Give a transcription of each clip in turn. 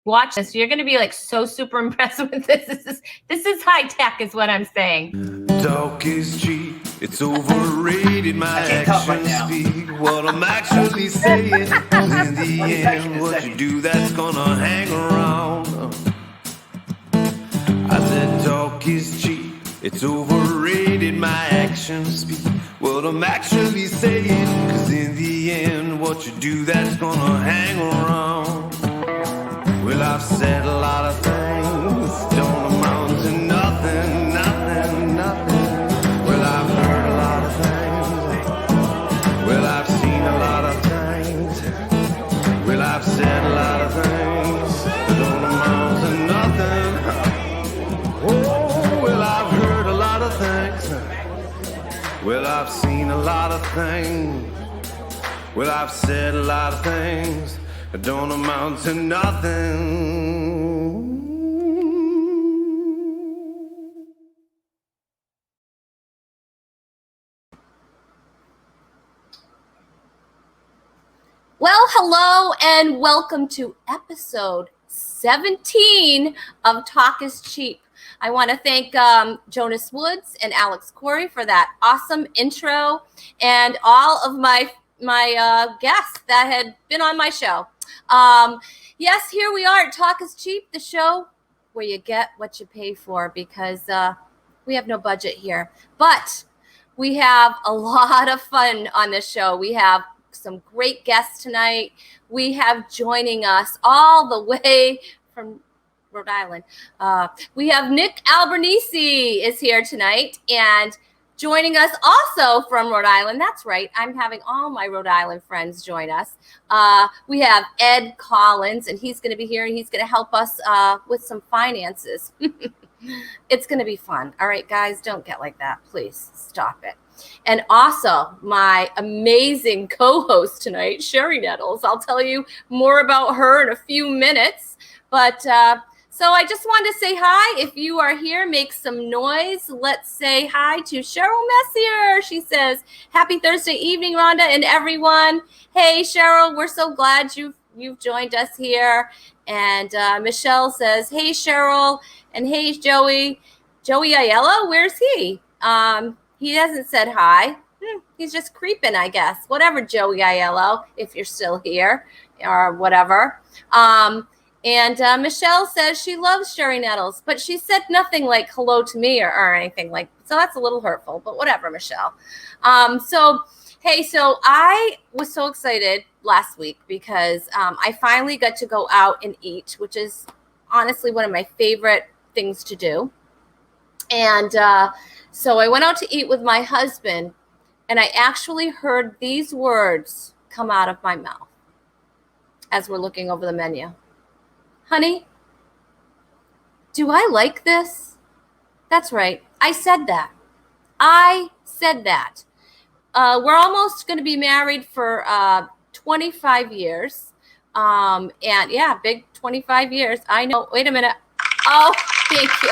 Watch this. You're going to be like so super impressed with this. This is high tech is what I'm saying. Talk is cheap. It's overrated. My actions speak what I'm actually saying. In the end, what you do, that's gonna hang around. I said talk is cheap. It's overrated. My actions speak what I'm actually saying. Cause in the end, what you do, that's gonna hang around. Well, I've said a lot of things, don't amount to nothing, nothing, nothing. Well, I've heard a lot of things. Well, I've seen a lot of things. Well, I've said a lot of things, don't amount to nothing. Oh, well, I've heard a lot of things. Well, I've seen a lot of things. Well, I've said a lot of things. Don't amount to nothing. Well, hello and welcome to episode 17 of Talk is Cheap. I want to thank Jonas Woods and Alex Corey for that awesome intro and all of my guests that had been on my show. Yes, here we are at Talk is Cheap, the show where you get what you pay for, because we have no budget here. But we have a lot of fun on this show. We have some great guests tonight. We have joining us all the way from Rhode Island. We have Nick Albanese is here tonight, and joining us also from Rhode Island. That's right. I'm having all my Rhode Island friends join us. We have Ed Collins, and he's going to be here, and he's going to help us with some finances. It's going to be fun. All right, guys, don't get like that. Please stop it. And also my amazing co-host tonight, Cherie Nettles. I'll tell you more about her in a few minutes. But so I just wanted to say hi. If you are here, make some noise. Let's say hi to Cheryl Messier. She says, happy Thursday evening, Rhonda and everyone. Hey, Cheryl, we're so glad you've joined us here. And Michelle says, hey, Cheryl. And hey, Joey. Joey Aiello, where's he? He hasn't said hi. He's just creeping, I guess. Whatever, Joey Aiello, if you're still here or whatever. And Michelle says she loves Cherie Nettles, but she said nothing like hello to me or anything like, so that's a little hurtful, but whatever, Michelle. So I was so excited last week because I finally got to go out and eat, which is honestly one of my favorite things to do. And so I went out to eat with my husband, and I actually heard these words come out of my mouth as we're looking over the menu. Honey, do I like this? That's right. I said that. We're almost going to be married for 25 years. And yeah, big 25 years. I know. Wait a minute. Oh, thank you.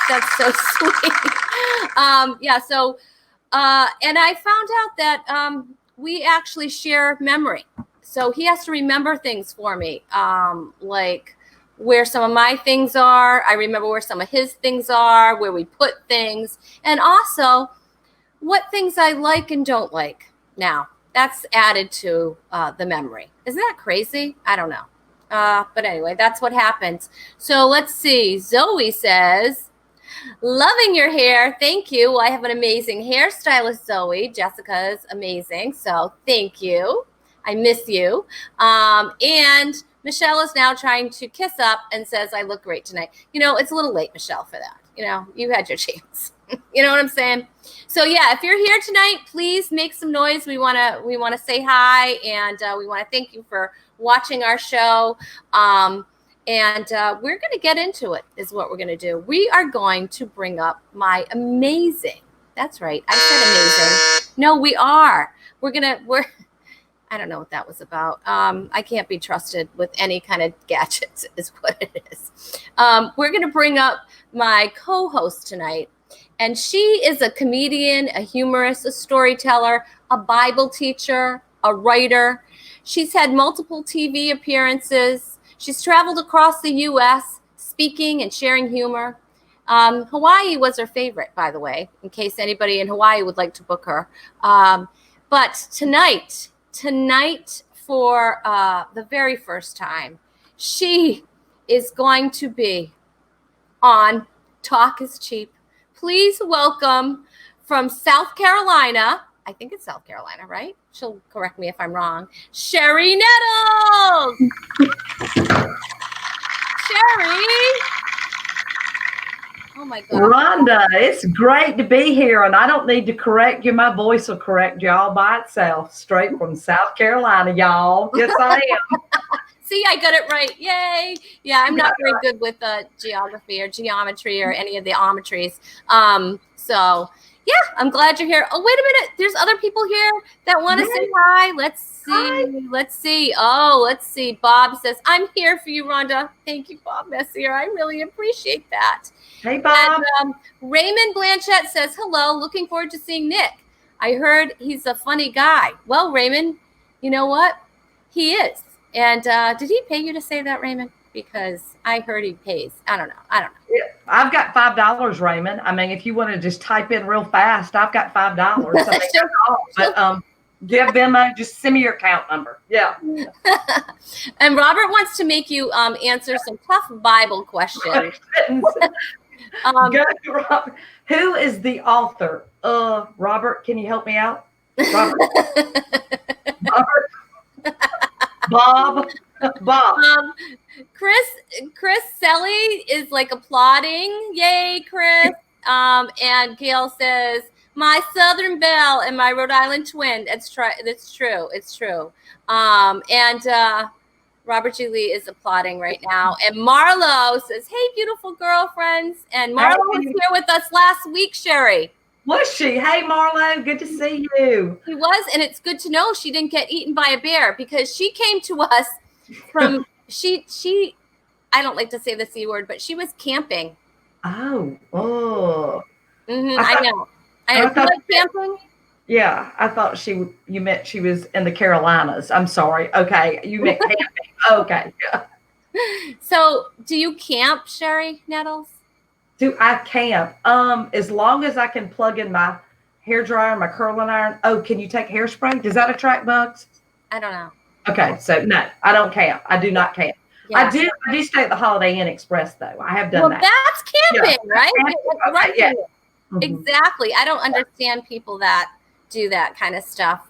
That's so sweet. And I found out that we actually share memory. So he has to remember things for me, like where some of my things are. I remember where some of his things are, where we put things, and also what things I like and don't like. Now, that's added to the memory. Isn't that crazy? I don't know. But anyway, that's what happens. So let's see. Zoe says, loving your hair. Thank you. Well, I have an amazing hairstylist, Zoe. Jessica's amazing. So thank you. I miss you. And Michelle is now trying to kiss up and says, I look great tonight. You know, it's a little late, Michelle, for that. You know, you had your chance. You know what I'm saying? So yeah, if you're here tonight, please make some noise. We want to say hi, and we want to thank you for watching our show. And we're going to get into it is what we're going to do. We are going to bring up my amazing. That's right. I said amazing. No, we are. We're I don't know what that was about. I can't be trusted with any kind of gadgets is what it is. We're going to bring up my co-host tonight. And she is a comedian, a humorist, a storyteller, a Bible teacher, a writer. She's had multiple TV appearances. She's traveled across the U.S. speaking and sharing humor. Hawaii was her favorite, by the way, in case anybody in Hawaii would like to book her. But tonight for the very first time, she is going to be on Talk is Cheap. Please welcome from South Carolina. I think it's South Carolina, right? She'll correct me if I'm wrong. Cherie Nettles. Cherie. Oh my God. Rhonda, it's great to be here, and I don't need to correct you. My voice will correct y'all by itself, straight from South Carolina, y'all. Yes, I am. See, I got it right. Yay. Yeah, I'm not very good with geography or geometry or any of the geometries. So, yeah, I'm glad you're here. Oh, wait a minute. There's other people here that want to say hi. Let's see. Hi. Let's see. Oh, let's see. Bob says, I'm here for you, Rhonda. Thank you, Bob Messier. I really appreciate that. Hey, Bob. And Raymond Blanchette says, hello. Looking forward to seeing Nick. I heard he's a funny guy. Well, Raymond, you know what? He is. And did he pay you to say that, Raymond? Because I heard he pays. I don't know. Yeah, I've got $5, Raymond. I mean, if you want to just type in real fast, I've got $5. I mean, Sure. but give Venmo, just send me your account number. Yeah. And Robert wants to make you answer some tough Bible questions. Go, Robert. Who is the author? Robert, can you help me out? Robert. Robert. Bob. Chris Selly is like applauding. Yay, Chris. And Gail says, my Southern Belle and my Rhode Island twin. It's true. It's true. And Robert G. Lee is applauding right now. And Marlo says, hey, beautiful girlfriends. And Marlo was here with us last week, Cherie. Was she? Hey, Marlo, good to see you. She was, and it's good to know she didn't get eaten by a bear because she came to us from, I don't like to say the C word, but she was camping. Oh. I know. I like camping. Yeah, I thought you meant she was in the Carolinas. I'm sorry. Okay, you meant camping. Okay. So, do you camp, Cherie Nettles? Do I camp? As long as I can plug in my hair dryer, my curling iron. Oh, can you take hairspray? Does that attract bugs? I don't know. Okay, so no, I don't camp. I do not camp. Yeah. I do stay at the Holiday Inn Express though. I have done that. That's camping, right? Okay, yeah. Exactly. I don't understand people that do that kind of stuff.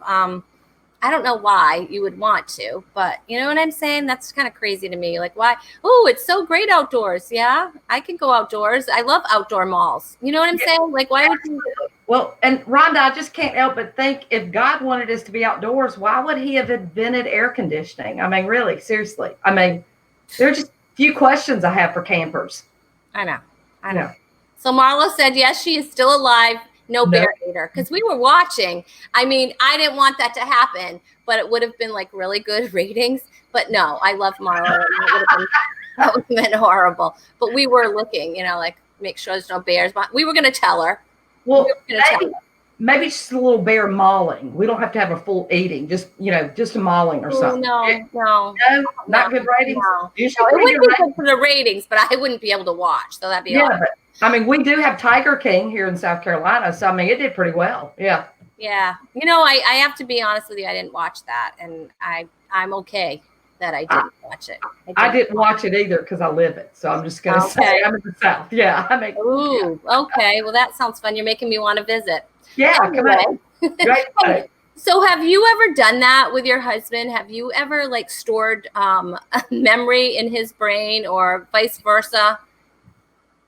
I don't know why you would want to, but you know what I'm saying? That's kind of crazy to me. Like, why? Oh, it's so great outdoors. Yeah, I can go outdoors. I love outdoor malls. You know what I'm saying? Like, why would you? Well, and Rhonda, I just can't help but think if God wanted us to be outdoors, why would he have invented air conditioning? I mean, really, seriously. I mean, there are just a few questions I have for campers. I know. So Marlo said, yes, she is still alive. No bear eater. Because we were watching. I mean, I didn't want that to happen, but it would have been like really good ratings. But no, I love Marlo. That would have been horrible. But we were looking, like make sure there's no bears. But we were going to tell her. Well, maybe just a little bear mauling. We don't have to have a full eating. Just a mauling or something. No, not good ratings. No. It would be good for the ratings, but I wouldn't be able to watch. So that'd be awesome. But I mean, we do have Tiger King here in South Carolina, so I mean, it did pretty well. Yeah. Yeah. I have to be honest with you. I didn't watch that, and I'm okay that I didn't watch it. I didn't watch it either because I live it. So I'm just going to say I'm in the South. Yeah. Okay. Well, that sounds fun. You're making me want to visit. Yeah. Anyway. Come on. Great. So have you ever done that with your husband? Have you ever like stored a memory in his brain or vice versa?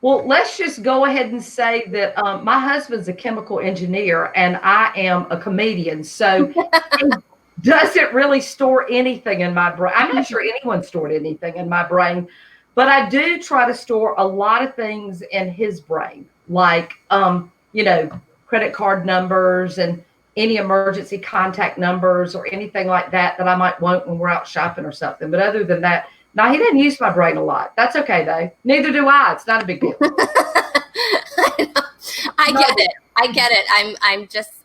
Well, let's just go ahead and say that my husband's a chemical engineer and I am a comedian. So he doesn't really store anything in my brain. I'm not sure anyone stored anything in my brain, but I do try to store a lot of things in his brain, like, credit card numbers and any emergency contact numbers or anything like that I might want when we're out shopping or something. But other than that, no, he didn't use my brain a lot. That's okay, though. Neither do I. It's not a big deal. I get it. I get it.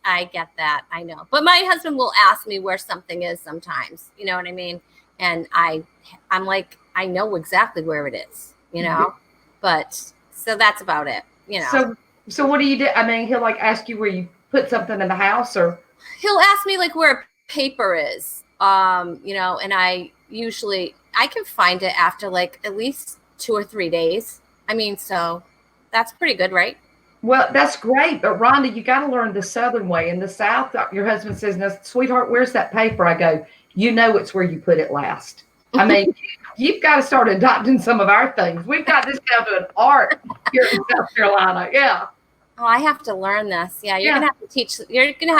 I get that. I know. But my husband will ask me where something is sometimes. You know what I mean? And I'm like, I know exactly where it is, you know? But so that's about it, you know. So what do you do? I mean, he'll like ask you where you put something in the house, or he'll ask me like where a paper is, you know, and I can find it after like at least 2 or 3 days. I mean, so that's pretty good, right? well, that's great. But Rhonda, you got to learn the Southern way. In the South, your husband says, "No, sweetheart, where's that paper?" I go, "You know, it's where you put it last." I mean, you've got to start adopting some of our things. We've got this down to an art here in South Carolina. Yeah. Oh, I have to learn this. Yeah, you're gonna have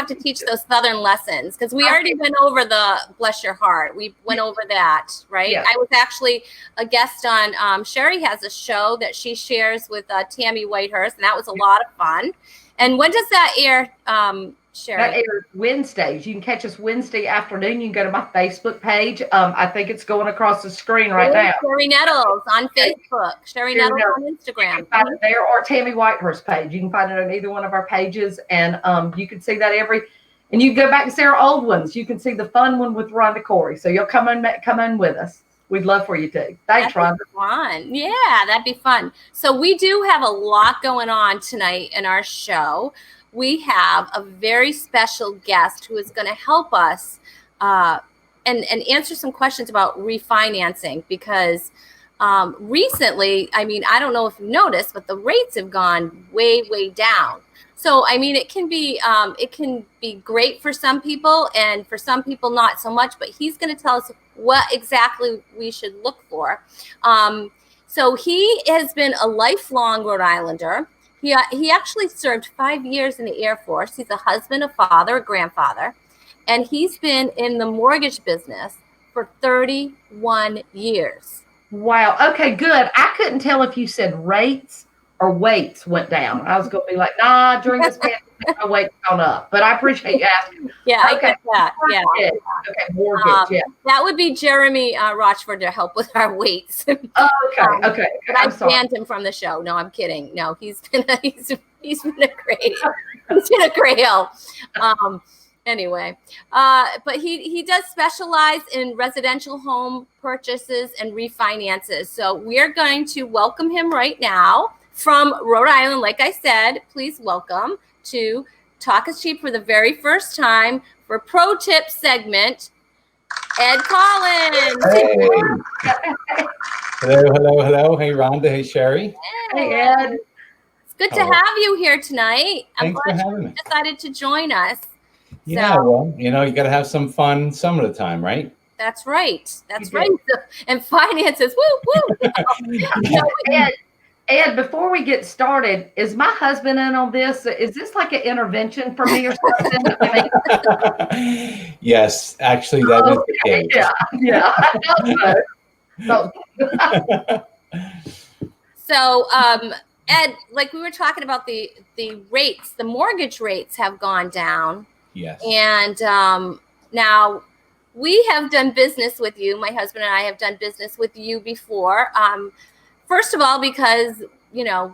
to teach those Southern lessons, because we already went over the bless your heart. We went over that, right? Yeah. I was actually a guest on Cherie has a show that she shares with Tammy Whitehurst, and that was a lot of fun. And when does that air, Cherie? That airs Wednesdays. You can catch us Wednesday afternoon. You can go to my Facebook page. I think it's going across the screen right now. Cherie Nettles on Facebook. Cherie Nettles on Instagram. You can find it there, or Tammy Whitehurst page. You can find it on either one of our pages, and you can see that and you can go back and see our old ones. You can see the fun one with Rhonda Corey. So you'll come in with us. We'd love for you to. Thanks, Rhonda. Fun. Yeah, that'd be fun. So we do have a lot going on tonight in our show. We have a very special guest who is going to help us and answer some questions about refinancing, because recently, I mean, I don't know if you noticed, but the rates have gone way, way down. So, I mean, it can be great for some people, and for some people not so much, but he's going to tell us what exactly we should look for. So he has been a lifelong Rhode Islander. He actually served 5 years in the Air Force. He's a husband, a father, a grandfather, and he's been in the mortgage business for 31 years. Wow. Okay, good. I couldn't tell if you said rates or weights went down. I was going to be like, nah, during this pandemic, my weight's gone up. But I appreciate you asking. Yeah, okay. I get that. Yeah. Okay, mortgage, yeah. That would be Jeremy Rochford to help with our weights. Okay. But I banned him from the show. No, I'm kidding. No, he's been a great help. Anyway, but he does specialize in residential home purchases and refinances. So we're going to welcome him right now from Rhode Island. Like I said, please welcome to Talk is Cheap for the very first time for Pro Tip segment, Ed Collins. Hey. Hello. Hey, Rhonda. Hey, Cherie. Hey, Ed. It's good to have you here tonight. Thanks for having me. You decided to join us. Yeah, well, you got to have some fun some of the time, right? That's right. Right. And finances, woo. Ed, before we get started, is my husband in on this? Is this like an intervention for me or something? Yes, actually, that is the case. Yeah. I know. So, Ed, like we were talking about the rates, the mortgage rates have gone down. Yes. And now we have done business with you. My husband and I have done business with you before. First of all, because,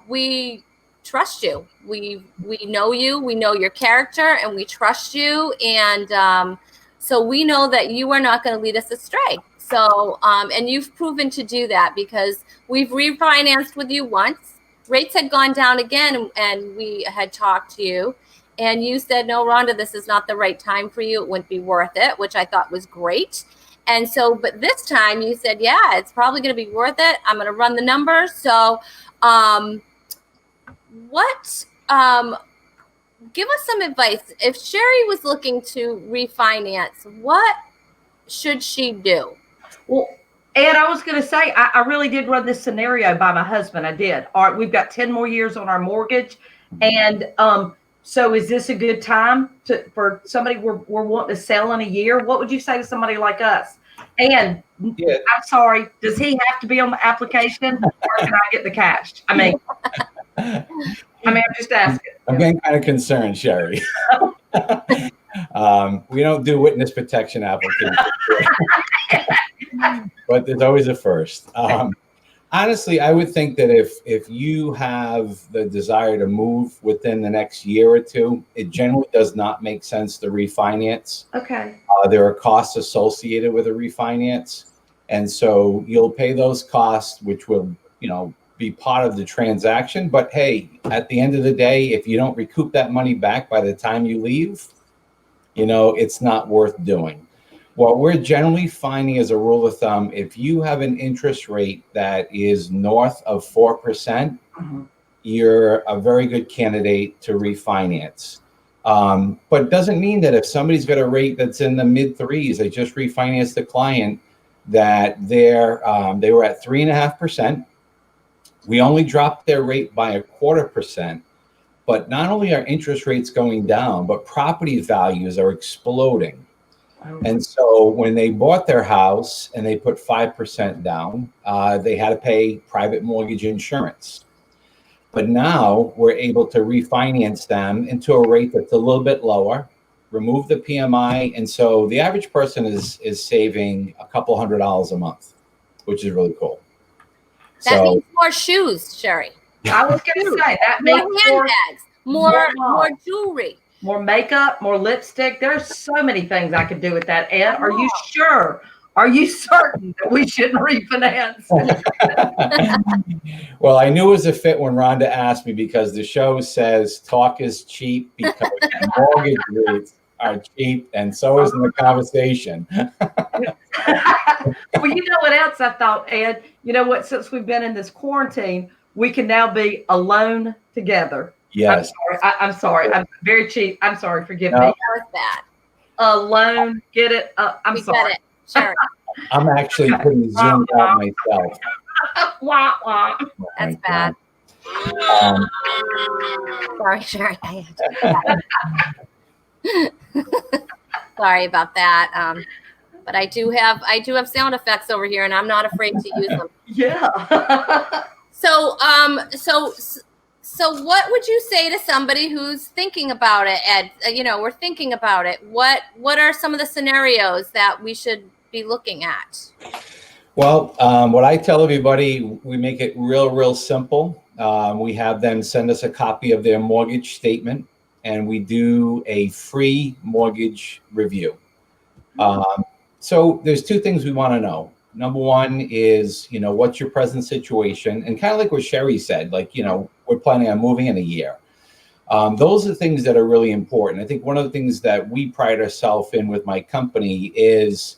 we trust you. We know you, we know your character, and we trust you. And so we know that you are not going to lead us astray. So, and you've proven to do that, because we've refinanced with you once. Rates had gone down again, and we had talked to you. And you said, no, Rhonda, this is not the right time for you. It wouldn't be worth it, which I thought was great. And so, but this time you said, yeah, it's probably going to be worth it. I'm going to run the numbers. So give us some advice. If Cherie was looking to refinance, what should she do? Well, Ed, I was going to say, I really did run this scenario by my husband. I did. All right, we've got 10 more years on our mortgage. And so is this a good time for somebody we're wanting to sell in a year? What would you say to somebody like us? And yeah. I'm sorry, does he have to be on the application, or can I get the cash? I'm just asking. I'm getting kind of concerned, Cherie. We don't do witness protection applications, but there's always a first. Honestly, I would think that if you have the desire to move within the next year or two, it generally does not make sense to refinance. Okay. There are costs associated with a refinance, and so you'll pay those costs, which will, be part of the transaction. But hey, at the end of the day, if you don't recoup that money back by the time you leave, it's not worth doing. What we're generally finding as a rule of thumb, if you have an interest rate that is north of 4%, you're a very good candidate to refinance. But it doesn't mean that if somebody's got a rate that's in the mid threes, they just refinanced the client, that they were at 3.5%. We only dropped their rate by 0.25%. But not only are interest rates going down, but property values are exploding. And so when they bought their house and they put 5% down, they had to pay private mortgage insurance. But now we're able to refinance them into a rate that's a little bit lower, remove the PMI. And so the average person is saving a couple $100 a month, which is really cool. That means more shoes, Cherie. I was going to say that more means handbags, more jewelry, more makeup, more lipstick. There's so many things I could do with that. Ed, are you sure? Are you certain that we shouldn't refinance? Well, I knew it was a fit when Rhonda asked me, because the show says talk is cheap because mortgage rates are cheap, and so is the conversation. Well, you know what else I thought, Ed? You know what? Since we've been in this quarantine, we can now be alone together. Yes. I'm sorry. I'm very cheap. I'm sorry. Forgive me. That was bad. Alone. Get it? I'm sorry. Get it. Sure. I'm actually pretty zoomed out myself. Wah, wah. That's bad. Sorry, Cherie. Sorry about that. But I do have sound effects over here, and I'm not afraid to use them. Yeah. So what would you say to somebody who's thinking about it, Ed? We're thinking about it. What are some of the scenarios that we should be looking at? Well, what I tell everybody, we make it real simple. We have them send us a copy of their mortgage statement, and we do a free mortgage review. So there's two things we want to know. Number one is, what's your present situation? And kind of like what Cherie said, we're planning on moving in a year. Those are things that are really important. I think one of the things that we pride ourselves in with my company is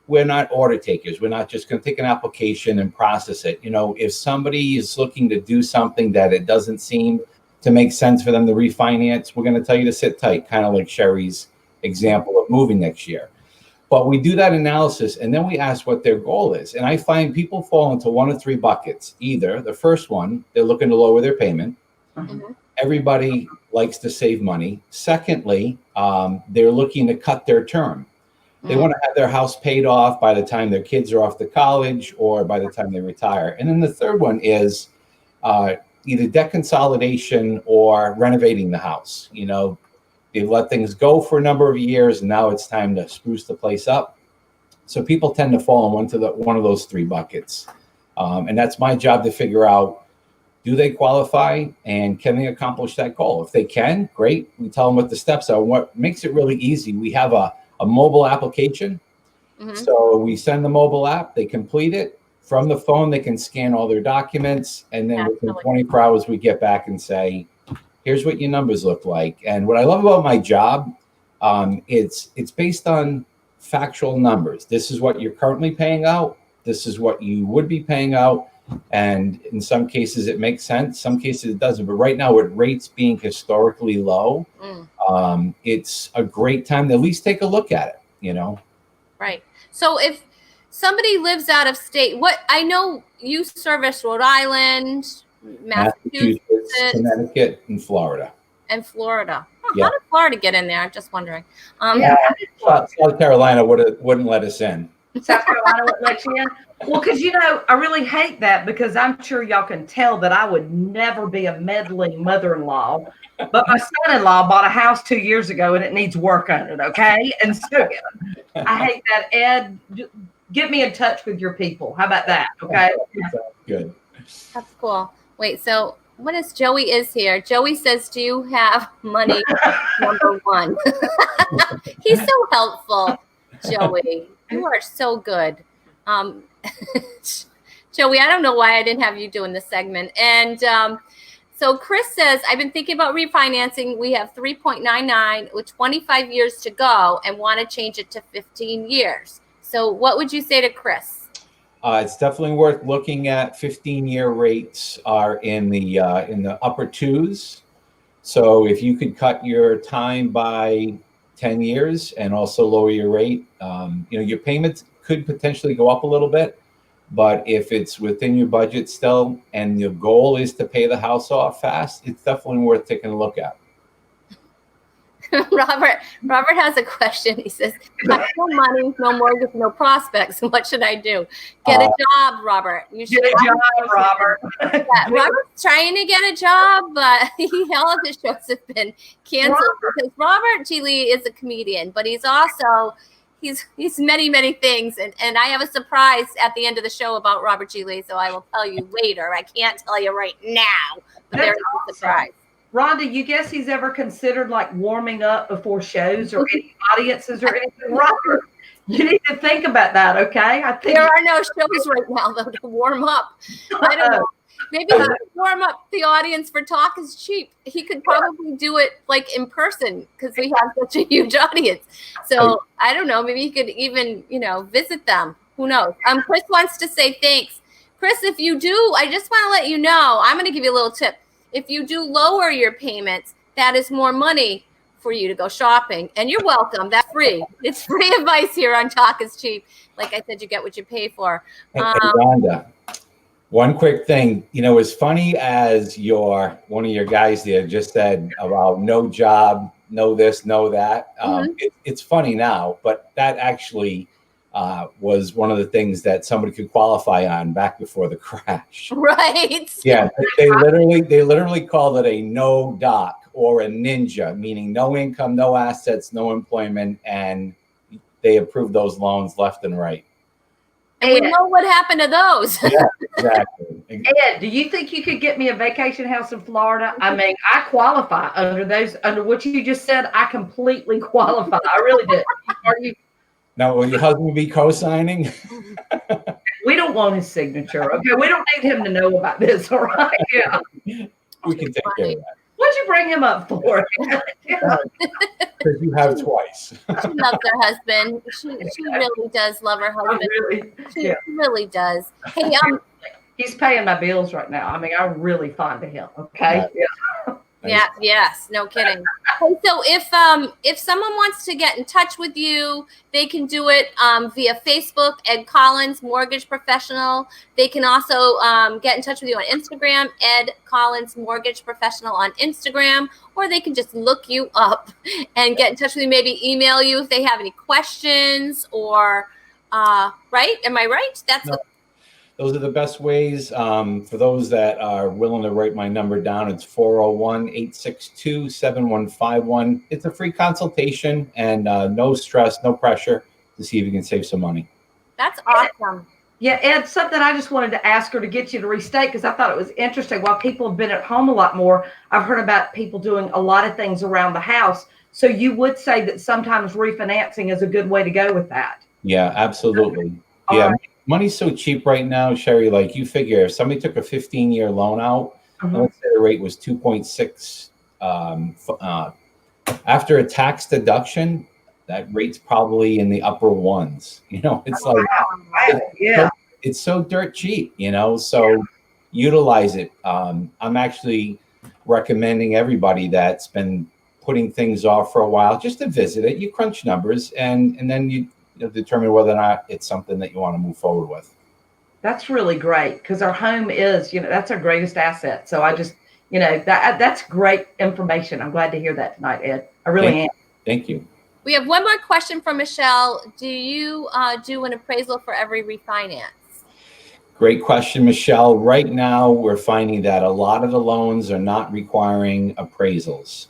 we're not order takers. We're not just going to take an application and process it. If somebody is looking to do something that it doesn't seem to make sense for them to refinance, we're going to tell you to sit tight, kind of like Cherie's example of moving next year. But we do that analysis, and then we ask what their goal is. And I find people fall into one of three buckets. Either the first one, they're looking to lower their payment. Mm-hmm. Everybody likes to save money. Secondly, they're looking to cut their term. They want to have their house paid off by the time their kids are off to college or by the time they retire. And then the third one is either debt consolidation or renovating the house. They've let things go for a number of years, and now it's time to spruce the place up. So people tend to fall in one of those three buckets. And that's my job to figure out, do they qualify and can they accomplish that goal? If they can, great. We tell them what the steps are. What makes it really easy, we have a mobile application. Mm-hmm. So we send the mobile app, they complete it. From the phone, they can scan all their documents. And then within 24 hours, we get back and say, here's what your numbers look like. And what I love about my job, it's based on factual numbers. This is what you're currently paying out. This is what you would be paying out. And in some cases, it makes sense. Some cases, it doesn't. But right now, with rates being historically low, it's a great time to at least take a look at it, Right. So if somebody lives out of state, I know you service Rhode Island, Massachusetts, Connecticut, and Florida. Yeah. How did Florida get in there? I'm just wondering. South Carolina wouldn't let us in. South Carolina wouldn't let you in? Well, because, I really hate that, because I'm sure y'all can tell that I would never be a meddling mother-in-law. But my son-in-law bought a house 2 years ago, and it needs work on it, okay? And so I hate that. Ed, get me in touch with your people. How about that, okay? Good. That's cool. Wait, so what is Joey is here? Joey says, do you have money? Number one. He's so helpful, Joey. You are so good. Joey, I don't know why I didn't have you doing this segment. And so Chris says, I've been thinking about refinancing. We have 3.99 with 25 years to go and want to change it to 15 years. So what would you say to Chris? It's definitely worth looking at. 15-year rates are in the upper twos. So if you could cut your time by 10 years and also lower your rate, your payments could potentially go up a little bit. But if it's within your budget still and your goal is to pay the house off fast, it's definitely worth taking a look at. Robert has a question. He says, I have no money, no mortgage, no prospects. What should I do? Get a job, Robert. You should get a job, Robert. Yeah, Robert's trying to get a job, but all of his shows have been canceled because Robert G. Lee is a comedian, but he's also he's many, many things. And I have a surprise at the end of the show about Robert G. Lee, so I will tell you later. I can't tell you right now, but there's a surprise. Rhonda, you guess he's ever considered like warming up before shows or any audiences or anything? Robert, you need to think about that, okay? I think there are no shows right now, though, to warm up. I don't know. Maybe he could warm up the audience for Talk is Cheap. He could probably do it like in person because we have such a huge audience. So I don't know. Maybe he could even, visit them. Who knows? Chris wants to say thanks. Chris, if you do, I just want to let you know, I'm going to give you a little tip. If you do lower your payments, that is more money for you to go shopping. And you're welcome. That's free. It's free advice here on Talk is Cheap. Like I said, you get what you pay for. Hey, Rhonda, one quick thing. As funny as one of your guys there just said about no job, no this, no that. It's funny now, but that actually was one of the things that somebody could qualify on back before the crash. Right. Yeah, they literally called it a no doc or a ninja, meaning no income, no assets, no employment, and they approved those loans left and right. And we know what happened to those. Yeah, exactly. Ed, do you think you could get me a vacation house in Florida? I mean, I qualify under what you just said. I completely qualify. I really did. Are you? Now, will your husband be co-signing? We don't want his signature. Okay, we don't need him to know about this. All right. Yeah. We can take care of that. What'd you bring him up for? Because you have twice. She loves her husband. She really does love her husband. She really does. Hey, he's paying my bills right now. I mean, I'm really fond of him. Okay. Yeah. Yes. No kidding. Hey, so if someone wants to get in touch with you, they can do it via Facebook, Ed Collins Mortgage Professional. They can also get in touch with you on Instagram, Ed Collins Mortgage Professional on Instagram, or they can just look you up and get in touch with you. Maybe email you if they have any questions or right? Am I right? Those are the best ways. For those that are willing to write my number down, it's 401-862-7151. It's a free consultation and no stress, no pressure to see if you can save some money. That's awesome. Yeah, Ed, something I just wanted to ask her to get you to restate because I thought it was interesting. While people have been at home a lot more, I've heard about people doing a lot of things around the house. So you would say that sometimes refinancing is a good way to go with that? Yeah, absolutely. Yeah. Money's so cheap right now, Cherie, like you figure if somebody took a 15-year loan out, let's say the rate was 2.6, after a tax deduction, that rate's probably in the upper ones. It's so dirt cheap, so utilize it. I'm actually recommending everybody that's been putting things off for a while just to visit it. You crunch numbers and then you determine whether or not it's something that you want to move forward with. That's really great because our home is, that's our greatest asset. So I just, that's great information. I'm glad to hear that tonight, Ed. I really am. Thank you. We have one more question from Michelle. Do you do an appraisal for every refinance? Great question, Michelle. Right now, we're finding that a lot of the loans are not requiring appraisals.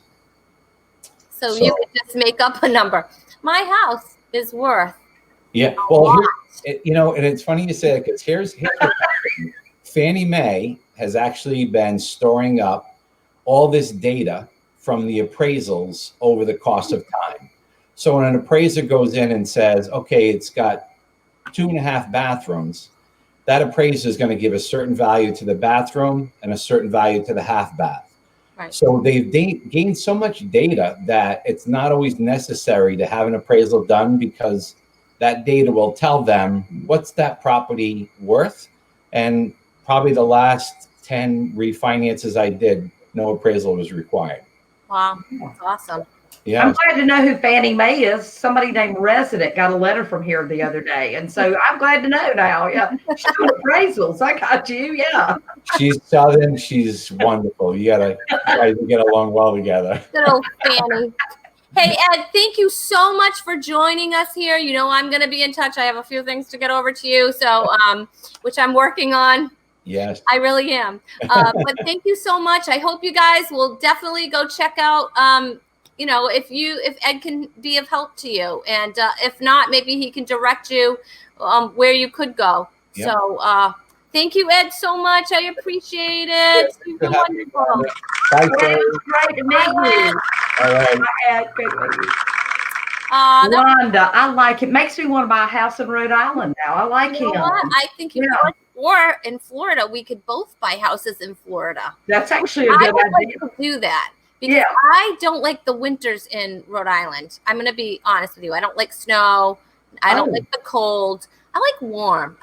So you can just make up a number. My house is worth. Yeah, well, and it's funny you say that because here's Fannie Mae has actually been storing up all this data from the appraisals over the course of time. So when an appraiser goes in and says, okay, it's got 2.5 bathrooms, that appraiser is going to give a certain value to the bathroom and a certain value to the half bath. Right. So they've gained so much data that it's not always necessary to have an appraisal done, because that data will tell them what's that property worth. And probably the last 10 refinances I did, no appraisal was required. Wow, that's awesome. Yeah. I'm glad to know who Fannie Mae is. Somebody named Resident got a letter from here the other day. And so I'm glad to know now. Yeah. She's doing appraisals. I got you. Yeah. She's Southern. She's wonderful. You guys get along well together. Good old Fanny. Hey, Ed, thank you so much for joining us here. You know, I'm going to be in touch. I have a few things to get over to you, so which I'm working on. Yes. I really am. But thank you so much. I hope you guys will definitely go check out, you know, if Ed can be of help to you. And if not, maybe he can direct you where you could go. Yep. So thank you, Ed, so much. I appreciate it. You've been wonderful. Bye, Great to meet you. all right. Bye, Ed. Great to meet you. Rhonda, I like it. Makes me want to buy a house in Rhode Island now. I like You him. know what? I think you Yeah. or in Florida, we could both buy houses in Florida. That's actually a I good would idea. like to do that because Yeah. I don't like the winters in Rhode Island. I'm going to be honest with you. I don't like snow. I don't Oh. like the cold. I like warm.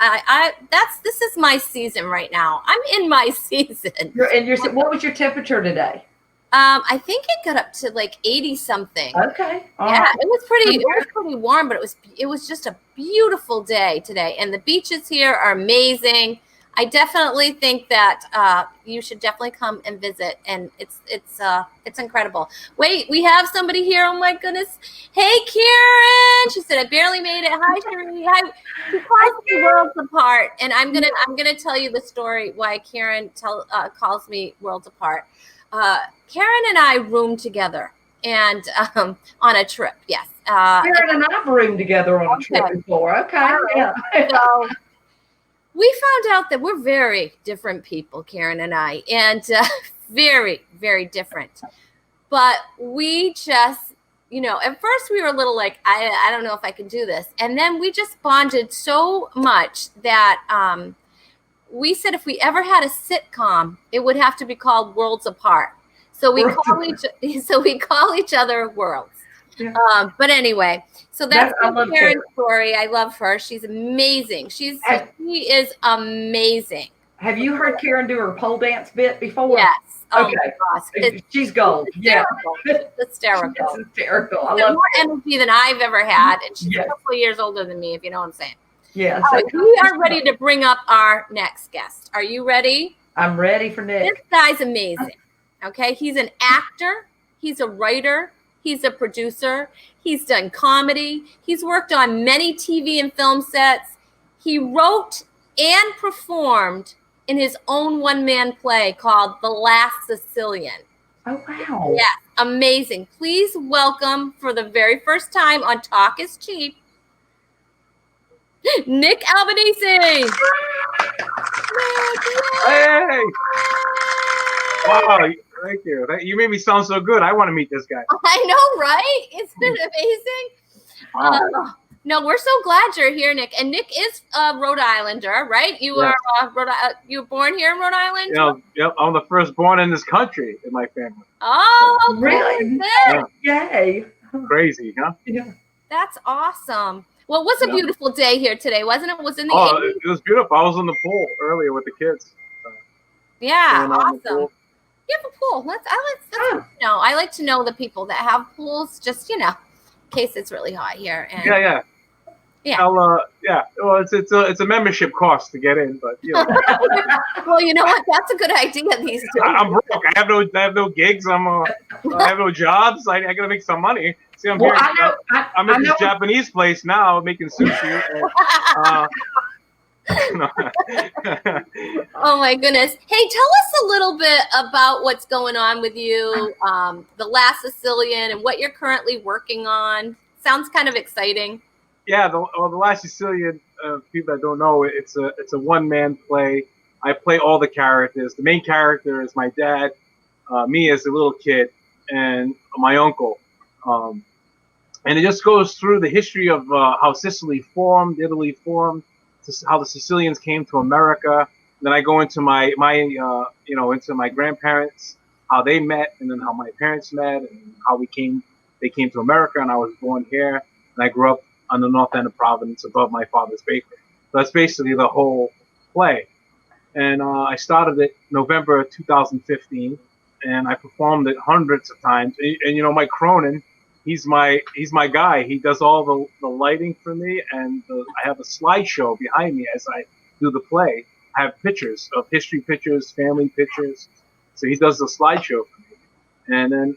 This is my season right now. I'm in my season. What was your temperature today? I think it got up to like 80 something. Okay. All Yeah, right. it was pretty warm, but it was just a beautiful day today. And the beaches here are amazing. I definitely think that you should definitely come and visit, and it's incredible. Wait, we have somebody here. Oh my goodness! Hey, Karen. She said I barely made it. Hi, Cherie. Hi. She calls me Worlds Apart, and I'm gonna tell you the story why Karen calls me Worlds Apart. Karen and I roomed together, and on a trip. Yes. Karen and I've roomed together on a trip before. Okay. Yeah. So we found out that we're very different people, Karen and I, and very, very different. But we just, you know, at first we were a little like, I don't know if I can do this. And then we just bonded so much that we said if we ever had a sitcom, it would have to be called Worlds Apart. So we call each other Worlds. Yeah. But anyway, so that's Karen's story. I love her. She's amazing. She is amazing. Have you heard Karen do her pole dance bit before? Yes. Oh okay. My gosh. She's gold. Yeah. It's hysterical. It's hysterical. I love love more energy than I've ever had. And she's Yes. a couple of years older than me, if you know what I'm saying. Yes. We are ready to bring up our next guest. Are you ready? I'm ready for Nick. This guy's amazing. Okay. He's an actor. He's a writer. He's a producer. He's done comedy. He's worked on many TV and film sets. He wrote and performed in his own one-man play called The Last Sicilian. Oh, wow. Yeah, amazing. Please welcome for the very first time on Talk is Cheap, Nick Albanese. Hey! Wow, thank you. You made me sound so good. I want to meet this guy. I know, right? It's been amazing. Wow. No, we're so glad you're here, Nick. And Nick is a Rhode Islander, right? You are you were born here in Rhode Island? Yep. I'm the firstborn in this country in my family. Oh, really? Yeah. Yay. Crazy, huh? Yeah. That's awesome. Well, it was a beautiful day here today, wasn't it? It was in the 80s? It was beautiful. I was in the pool earlier with the kids. Yeah, awesome. You have a pool. I like to know the people that have pools, just, in case it's really hot here. And yeah. Well, it's a membership cost to get in, but well, you know what? That's a good idea these days. I'm broke. I have no gigs. I have no jobs. I gotta make some money. See, I'm here. I'm at this Japanese place now making sushi. Oh my goodness. Hey, tell us a little bit about what's going on with you, The Last Sicilian, and what you're currently working on. Sounds kind of exciting. Yeah, the Last Sicilian, people that don't know, it's a one-man play I play all the characters. The main character is my dad, me as a little kid, and my uncle. And it just goes through the history of how Sicily formed, Italy formed, how the Sicilians came to America. Then I go into my into my grandparents, how they met, and then how my parents met, and how they came to America, and I was born here, and I grew up on the north end of Providence above my father's bakery. So that's basically the whole play. And I started it November 2015, and I performed it hundreds of times. And Mike Cronin, he's my guy. He does all the lighting for me, and I have a slideshow behind me as I do the play. I have pictures of history pictures, family pictures. So he does the slideshow for me. And then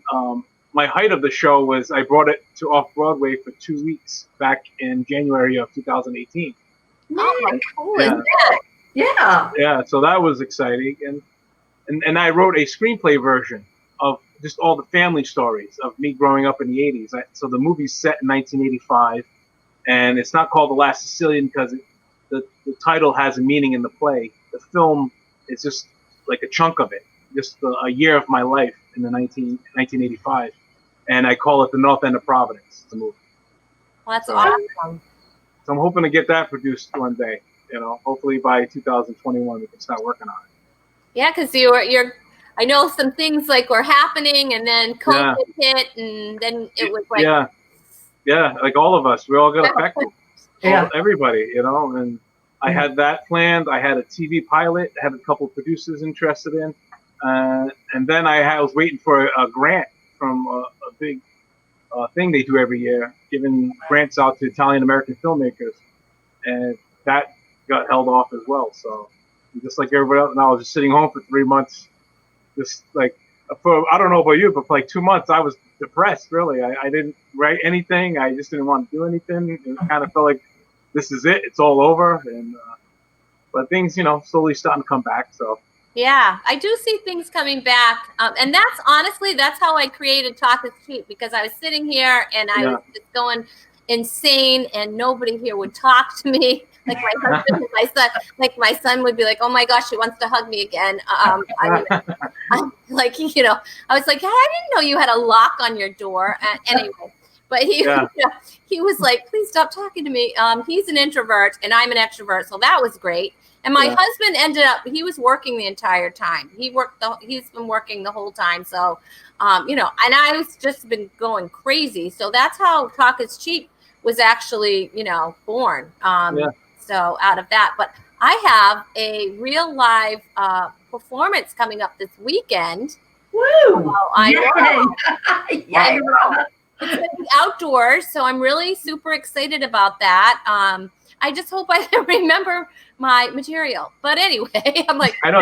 my height of the show was I brought it to Off-Broadway for 2 weeks back in January of 2018. Oh, how cool Yeah. is that? Yeah. Yeah, so that was exciting. And I wrote a screenplay version of just all the family stories of me growing up in the 80s. So the movie's set in 1985, and it's not called The Last Sicilian because the title has a meaning in the play. The film is just like a chunk of it, just a year of my life in the 1985. And I call it The North End of Providence, the movie. Well, that's awesome. So I'm hoping to get that produced one day. Hopefully by 2021 we can start working on it. Yeah, because I know some things like were happening, and then COVID hit, and then it was like yeah, like all of us, we all got affected. Yeah, everybody, and I had that planned. I had a TV pilot, had a couple of producers interested in, and then I was waiting for a grant from a big thing they do every year, giving grants out to Italian American filmmakers, and that got held off as well. So just like everybody else, and I was just sitting home for 3 months, just like I don't know about you, but for like 2 months I was depressed. Really, I didn't write anything. I just didn't want to do anything. It kind of felt like this is it. It's all over. And but things, slowly starting to come back. So yeah, I do see things coming back, and that's how I created Talk is Cheap, because I was sitting here and I was just going insane, and nobody here would talk to me. Like my husband and my son, my son would be like, "Oh my gosh, she wants to hug me again." I'm like, I was like, I didn't know you had a lock on your door. Anyway, but he was like, "Please stop talking to me." He's an introvert and I'm an extrovert, so that was great. And my husband he was working the entire time. He's been working the whole time. So, and I was just been going crazy. So that's how Talk is Cheap was actually, born. So out of that, but I have a real live performance coming up this weekend. Woo! I know. Yay. It's going to be outdoors, so I'm really super excited about that. I just hope I remember my material. But anyway, I'm like, I know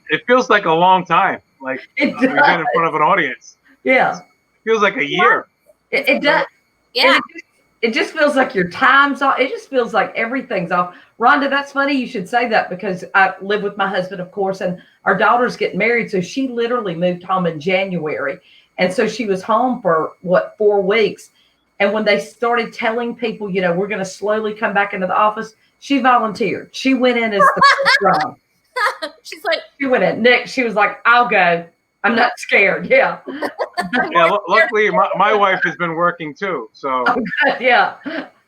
it feels like a long time. Like we've been in front of an audience. Yeah, it feels like a year. It does. Yeah. It just feels like your time's off. It just feels like everything's off. Rhonda, that's funny you should say that, because I live with my husband, of course, and our daughter's getting married. So she literally moved home in January. And so she was home for 4 weeks. And when they started telling people, we're going to slowly come back into the office, she volunteered. She went in as the first round. She's like, she went in. Nick, she was like, I'll go. I'm not scared. Yeah. Yeah. Luckily, my wife has been working too. So yeah.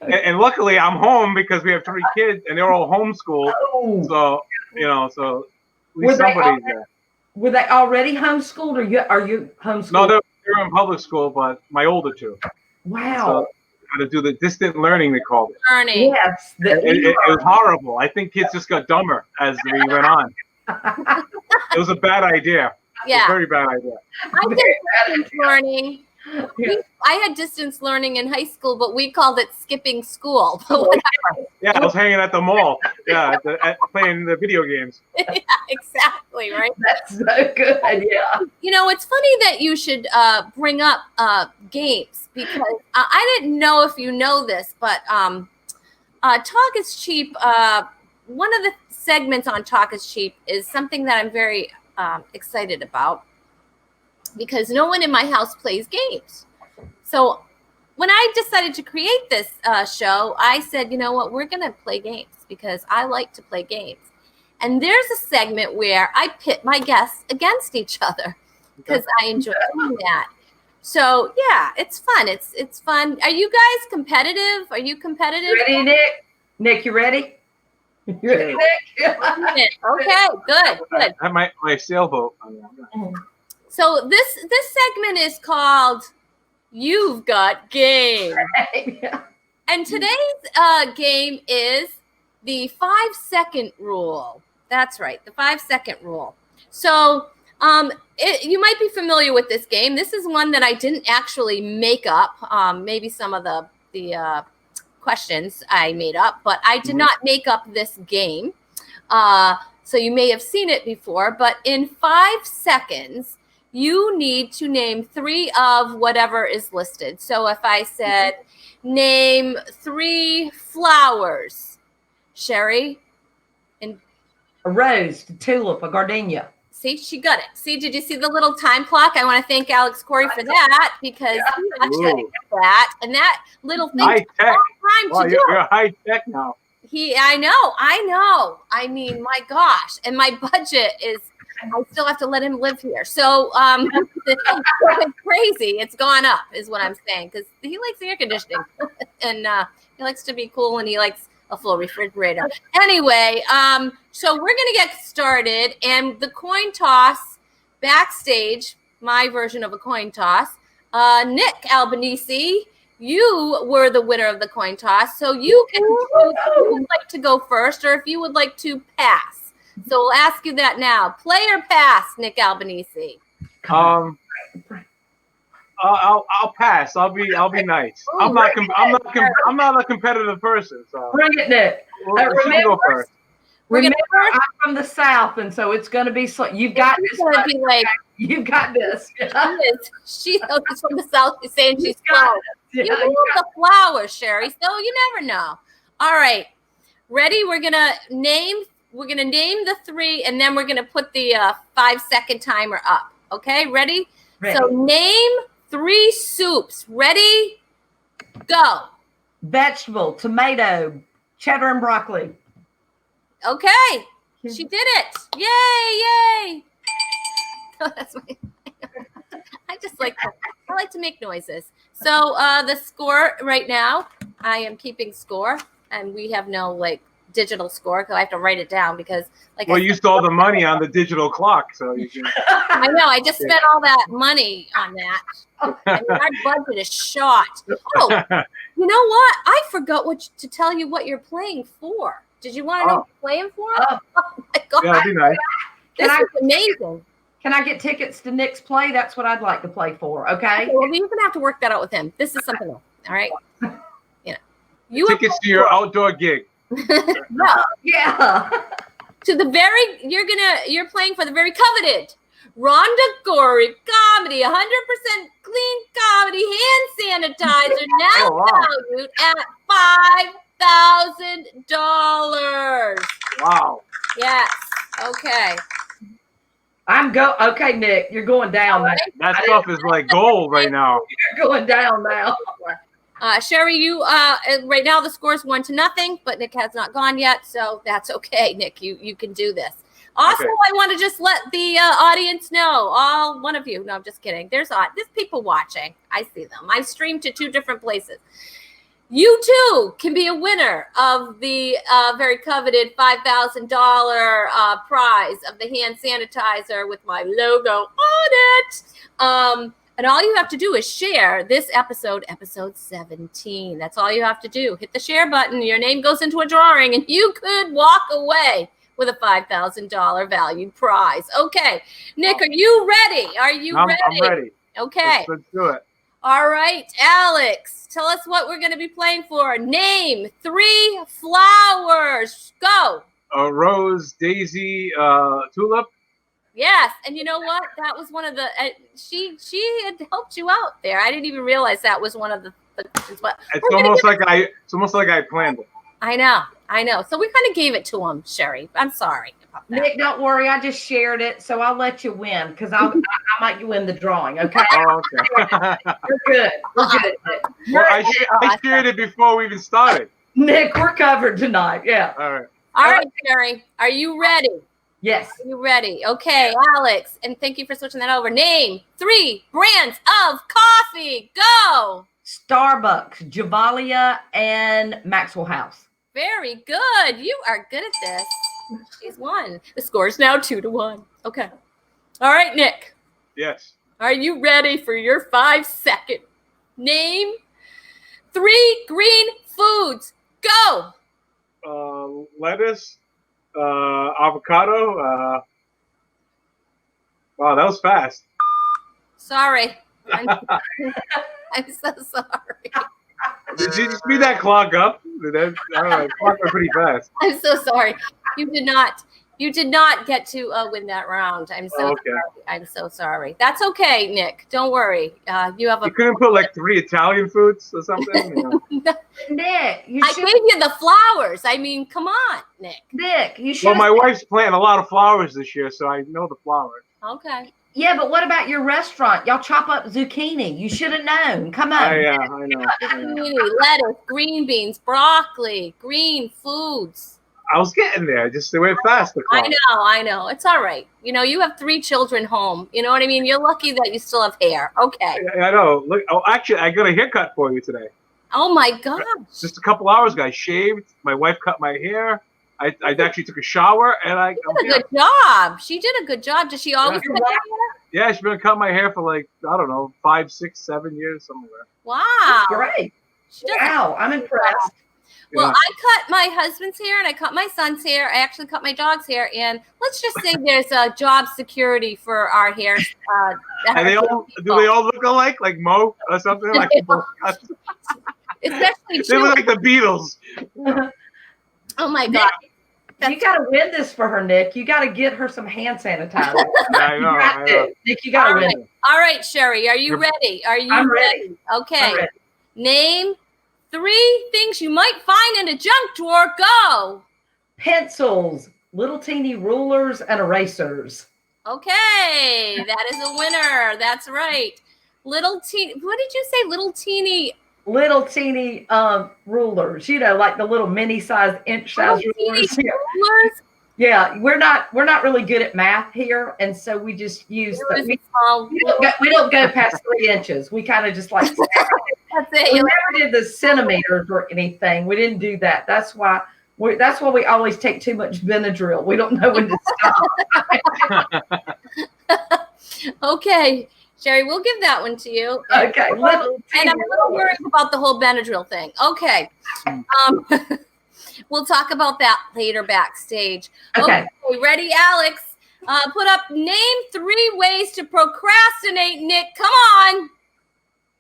And luckily, I'm home because we have 3 kids and they're all homeschooled. Oh. So so at least somebody's there. Were they already homeschooled, or are you homeschooled? No, they're in public school, but my older 2. Wow. So got to do the distant learning, they called it. Learning. Yes. It was horrible. I think kids just got dumber as we went on. It was a bad idea. Yeah. Very bad idea. I did distance learning. I had distance learning in high school, but we called it skipping school. But whatever. Yeah, I was hanging at the mall. Yeah, playing the video games. Yeah, exactly, right? That's so good. Yeah. It's funny that you should bring up games, because I didn't know if you know this, but Talk is Cheap. One of the segments on Talk is Cheap is something that I'm very excited about, because no one in my house plays games. So when I decided to create this show, I said, you know what, we're going to play games, because I like to play games. And there's a segment where I pit my guests against each other because I enjoy doing that. So yeah, it's fun. It's fun. Are you guys competitive? Are you competitive? Ready, Nick? Nick, you ready? You ready, Nick? Okay, good. I have my sailboat. So this segment is called You've Got Game. And today's game is the 5-second rule. That's right, the 5-second rule. So you might be familiar with this game. This is one that I didn't actually make up. Maybe some of the questions I made up, but I did not make up this game. So you may have seen it before, but in 5 seconds, you need to name 3 of whatever is listed. So if I said, name 3 flowers, Cherie, and a rose, a tulip, a gardenia. See, she got it. See, did you see the little time clock? I want to thank Alex Corey for that because he actually did that. And that little thing high tech. Wow, you're high tech now. I know. I mean, my gosh. And my budget is, I still have to let him live here. So it's crazy. It's gone up is what I'm saying because he likes air conditioning and he likes to be cool and he likes a full refrigerator. Anyway, so we're going to get started and the coin toss backstage, my version of a coin toss. Nick Albanese, you were the winner of the coin toss. So you can choose if you would like to go first or if you would like to pass. So we'll ask you that now. Play or pass, Nick Albanese? I'll pass. I'll be nice. Ooh, I'm not a competitive person. So bring it, Nick. Go first. Remember, I'm from the South, and so it's going to be so. You've got this. Be like, you've got this. She's from the South. She's saying she's close. You love the flowers, Cherie. So you never know. All right, ready? We're gonna name the 3, and then we're gonna put the 5-second timer up. Okay, ready? So name 3 soups. Ready? Go. Vegetable, tomato, cheddar, and broccoli. Okay, she did it. Yay! Oh, that's my. I like to make noises. So the score right now, I am keeping score, and we have no digital score because I have to write it down because you stole the money on the digital clock, so you can. I know. I just spent all that money on that. I mean, our budget is shot. Oh, you know what? I forgot to tell you what you're playing for. Did you want to know what you're playing for? Oh my God! Yeah, that'd be nice. This is amazing. Can I get tickets to Nick's play? That's what I'd like to play for. Okay. Well, you're gonna have to work that out with him. This is something else. All right. You tickets to your outdoor gig. No. Yeah. You're playing for the very coveted Rhonda Corey comedy, 100% clean comedy hand sanitizer, now valued at $5,000. Wow. Yes. Okay. Okay, Nick, you're going down. Right. That stuff is like gold right now. You're going down now. Cherie, you right now the score is 1-0, but Nick has not gone yet, so that's okay. Nick, you can do this. Also, okay. I want to just let the audience know, all one of you. No, I'm just kidding. There's people watching. I see them. I stream to 2 different places. You too can be a winner of the very coveted $5,000 prize of the hand sanitizer with my logo on it. And all you have to do is share this episode 17. That's all you have to do. Hit the share button. Your name goes into a drawing, and you could walk away with a $5,000 valued prize. Okay, Nick, are you ready? Ready? I'm ready. Okay. Let's do it. All right, Alex, tell us what we're going to be playing for. Name 3 flowers. Go. A rose, daisy, tulip. Yes, and you know what? That was one of the. She had helped you out there. I didn't even realize that was one of the. It's almost like I planned it. I know. So we kind of gave it to him, Cherie. I'm sorry about that. Nick, don't worry. I just shared it, so I'll let you win because I might win the drawing. Okay. Oh, okay. You're good. We're good. Well, I shared it before we even started. Nick, we're covered tonight. Yeah. All right. All right, Cherie, are you ready? Yes. Are you ready? Okay, Alex, and thank you for switching that over. Name 3 brands of coffee. Go. Starbucks, Javalia, and Maxwell House. Very good. You are good at this. She's won. The score is now 2-1. Okay. All right, Nick. Yes. Are you ready for your 5-second? Name 3 green foods. Go. Lettuce, avocado. Wow, that was fast. Sorry. I'm so sorry. Did you speed that clock up? Clock went pretty fast. I'm so sorry. You did not get to win that round. I'm so okay. sorry. I'm so sorry. That's okay, Nick. Don't worry. You have a. You couldn't put like 3 Italian foods or something? Nick, I gave you the flowers. I mean, come on, Nick. Nick, you should. Well, my wife's planting a lot of flowers this year, so I know the flowers. Okay. Yeah, but what about your restaurant? Y'all chop up zucchini. You should have known. Come on. I know. Zucchini, lettuce, green beans, broccoli, green foods. I was getting there. Just they went fast. The clock. I know. It's all right. You know, you have 3 children home. You know what I mean? You're lucky that you still have hair. Okay. I know. Look. Oh, actually, I got a haircut for you today. Oh my gosh. Just a couple hours ago, I shaved. My wife cut my hair. I actually took a shower, and She did a good job. She did a good job. Does she always cut hair? Yeah, she's been cutting my hair for like, I don't know, 5, 6, 7 years, somewhere. Wow. That's great. She does Wow, I'm impressed. Well, Yeah. I cut my husband's hair and I cut my son's hair. I actually cut my dog's hair. And let's just say there's a job security for our hair. And do they all look alike, like Mo or something? Like Especially they look like the Beatles. Oh my God. You got to win this for her, Nick. You got to get her some hand sanitizer. I know. Nick, you got to win. All right, Cherie, are you ready? I'm ready. Okay. I'm ready. Name 3 things you might find in a junk drawer. Go. Pencils, little teeny rulers, and erasers. Okay, that is a winner. That's right. Little teeny. What did you say? Little teeny Rulers. You know, like the little mini-sized inch-sized rulers. rulers. Yeah, we're not really good at math here, and so we just use we don't go past 3 inches. We kind of just like That's it. we never did the centimeters or anything. We didn't do that. That's why we always take too much Benadryl. We don't know when to stop. Okay, Cherie, we'll give that one to you. Okay. And I'm a little worried about the whole Benadryl thing. Okay. We'll talk about that later backstage. Okay. Ready, Alex? Put up name 3 ways to procrastinate, Nick. Come on.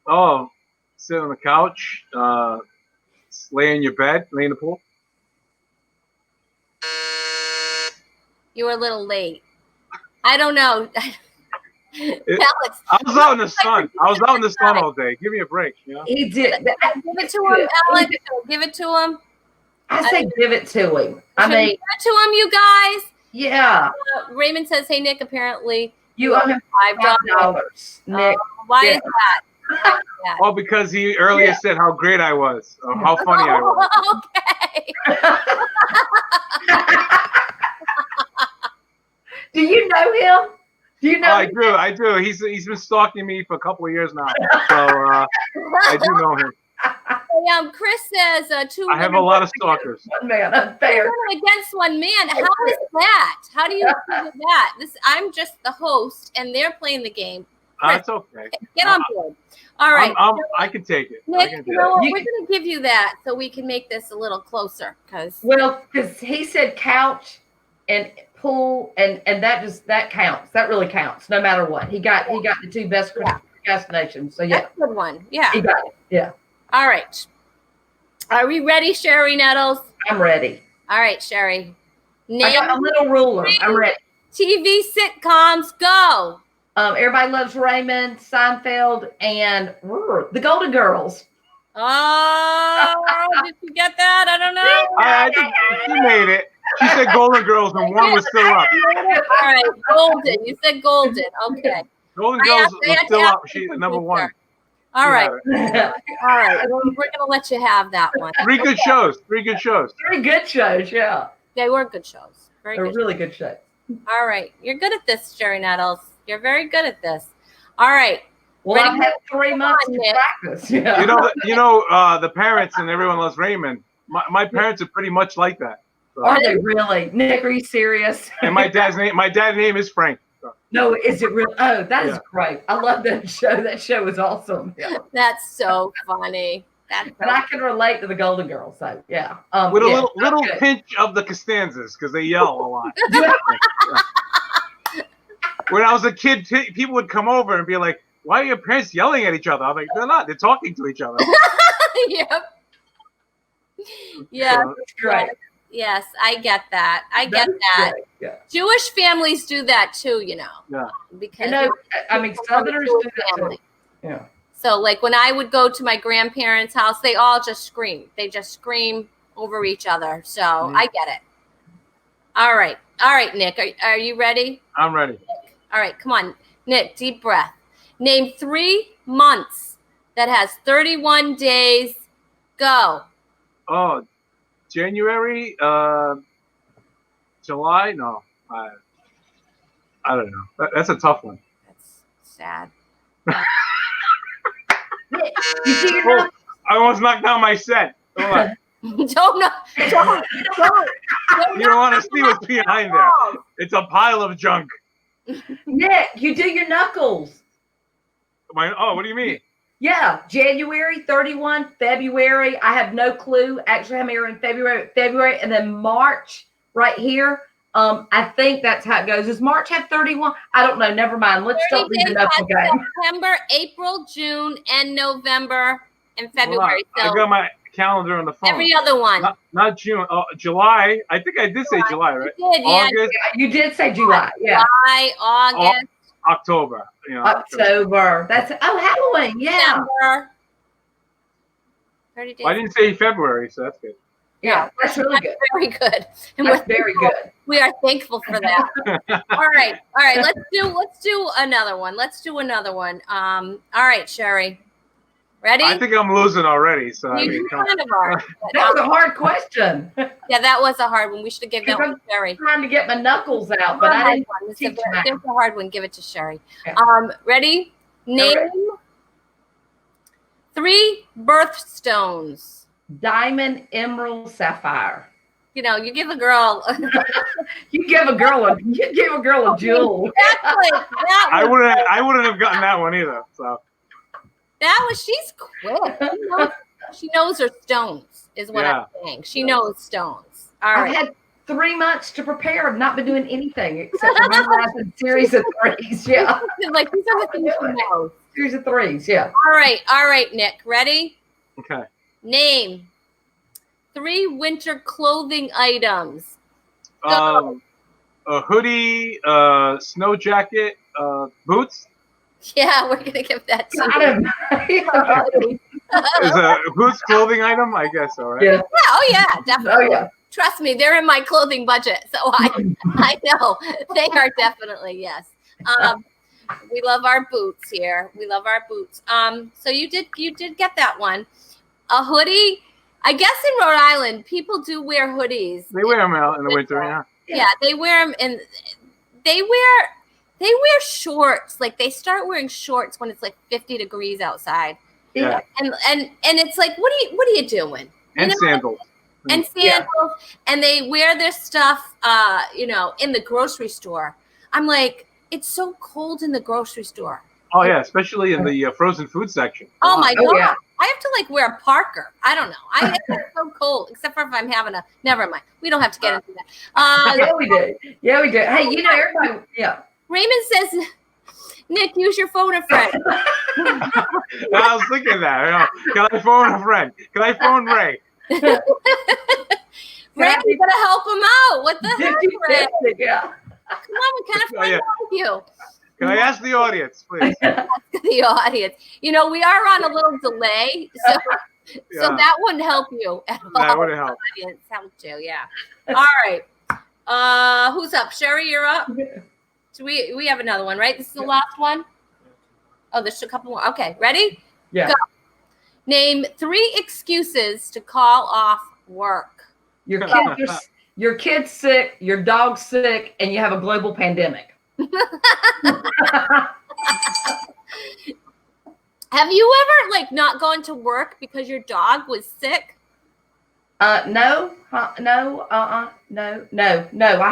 Oh, sit on the couch, lay in your bed, lay in the pool. You were a little late. I don't know. Alex, I was out in the sun. I was out in the sun all day. Give me a break, you know? He did. give it to him, Alex. Give it to him. I say give it to him. I Should we mean, give it to him, you guys. yeah. Raymond says, "Hey Nick, apparently You owe him $5." Nick. Why Yeah. is that? Oh, because he earlier said how great I was, or how funny I was. Okay. Do you know him? Do you know? I do. He's been stalking me for a couple of years now, so I do know him. Hey, Chris says 2 I have a lot of stalkers. One man, unfair. 2 women against 1 man. How is that? How do you do that? I'm just the host, and they're playing the game. That's okay. Get on board. All right. I can take it. Nick, I can you do know it. what? We're going to give you that so we can make this a little closer. Because He said couch and pool, and that counts. That really counts, no matter what. He got the 2 best procrastinations. So yeah, that's a good one. Yeah. he got it. Yeah, All right. Are we ready, Cherie Nettles? I'm ready. All right, Cherie. I got my Name little ruler. I'm ready. TV sitcoms. Go. Everybody Loves Raymond, Seinfeld, and The Golden Girls. Oh, did you get that? I don't know. I think she made it. She said Golden Girls, and 1 was still up. All right, golden. You said golden. Okay. Golden I Girls have was to still ask up. the She's producer. number 1. All You right. have it. All right. We're going to let you have that one. 3 good shows. 3 good shows. 3 good shows, yeah. They were good shows. Very They're good. really good shows. All right. You're good at this, Cherie Nettles. You're very good at this. All right. Well, Ready? I've had 3 months on, to Nick. practice. Yeah. The parents and Everyone Loves Raymond. My parents are pretty much like that. So. Are they really? Nick, are you serious? And my dad's name is Frank. So. No, is it real? Oh, that is great. I love that show. That show is awesome. Yeah. That's so funny. And I can relate to the Golden Girls. So yeah. With a little pinch of the Costanzas because they yell a lot. When I was a kid, people would come over and be like, "Why are your parents yelling at each other?" I'm like, "They're not. They're talking to each other." Yep. Yeah. That's great. Yes, I get that. I get that. Yeah. Jewish families do that too, Yeah. Because Southerners do that too. Yeah. So like when I would go to my grandparents' house, they all just scream. They just scream over each other. So I get it. All right, Nick. Are you ready? I'm ready. All right, come on, Nick. Deep breath. Name 3 months that has 31 days. Go. Oh, January, July? No, I don't know. That's a tough one. That's sad. I almost knocked down my set. Hold on. Don't. You don't want to see what's behind there. It's a pile of junk. Nick, you do your knuckles. What do you mean? Yeah, January, 31, February. I have no clue actually how many are in February, and then March right here. I think that's how it goes. Does March have 31? I don't know. Never mind. Let's stop reading up again. September, April, June, and November, and February. I got my calendar on the phone. Every other one. Not June. Oh, July. I think I did say July, right? You did, yeah. August. You did say July. Yeah. July, August. October. October. That's Halloween. Yeah. December. 30 days. I didn't say February, so that's good. Yeah, that's really good. Very good. And That's very good. We are thankful for that. All right. Let's do another one. All right, Cherie. Ready? I think I'm losing already. So You kind of are. That was a hard question. Yeah, that was a hard one. We should have given that one to Cherie. I'm trying to get my knuckles out, but I didn't. There's a hard one. Give it to Cherie. Yeah. Ready? Name 3 birthstones. Diamond, emerald, sapphire. You give a girl. You give a girl a jewel. Exactly. I wouldn't have gotten that one either. So she's quick. She knows her stones, is what I'm saying. She knows stones. All right. I've had 3 months to prepare. I've not been doing anything except memorize a series of 3s. Yeah. Like these are the things she knows. Series of 3s. Yeah. All right, Nick. Ready? okay. Name 3 winter clothing items. A hoodie, snow jacket, boots. Yeah, we're gonna give that to Got you. him. Is a boots clothing item? I guess so, right? Yeah. Yeah, oh yeah, definitely. Oh yeah. Trust me, they're in my clothing budget, so I know they are definitely yes. We love our boots here. We love our boots. So you did get that one. A hoodie. I guess in Rhode Island, people do wear hoodies. They wear them out in the winter, yeah. Yeah, they wear them, and they wear shorts. Like they start wearing shorts when it's like 50 degrees outside. Yeah. And it's like, what are you doing? And sandals. And sandals, and they wear their stuff, in the grocery store. I'm like, it's so cold in the grocery store. Oh yeah, especially in the frozen food section. Oh my God. Yeah. I have to wear a Parker. I don't know. It's so cold, except for if I'm having never mind. We don't have to get into that. Yeah, we do. Yeah, we do. Hey, everybody. Yeah. Raymond says, Nick, use your phone a friend. I was thinking that. Can I phone a friend? Can I phone Ray? Ray, you gotta help him out. What the heck, Ray? Yeah. Come on, what kind of friend are you? Can I ask the audience, please? The audience. We are on a little delay, so that wouldn't help you at all. That wouldn't help. The audience helped you, yeah. All right. Who's up? Cherie, you're up. So we have another one, right? This is the last one. Oh, there's a couple more. Okay, ready? Yeah. Go. Name 3 excuses to call off work. Your your kid's sick, your dog's sick, and you have a global pandemic. Have you ever like not gone to work because your dog was sick? No. No. I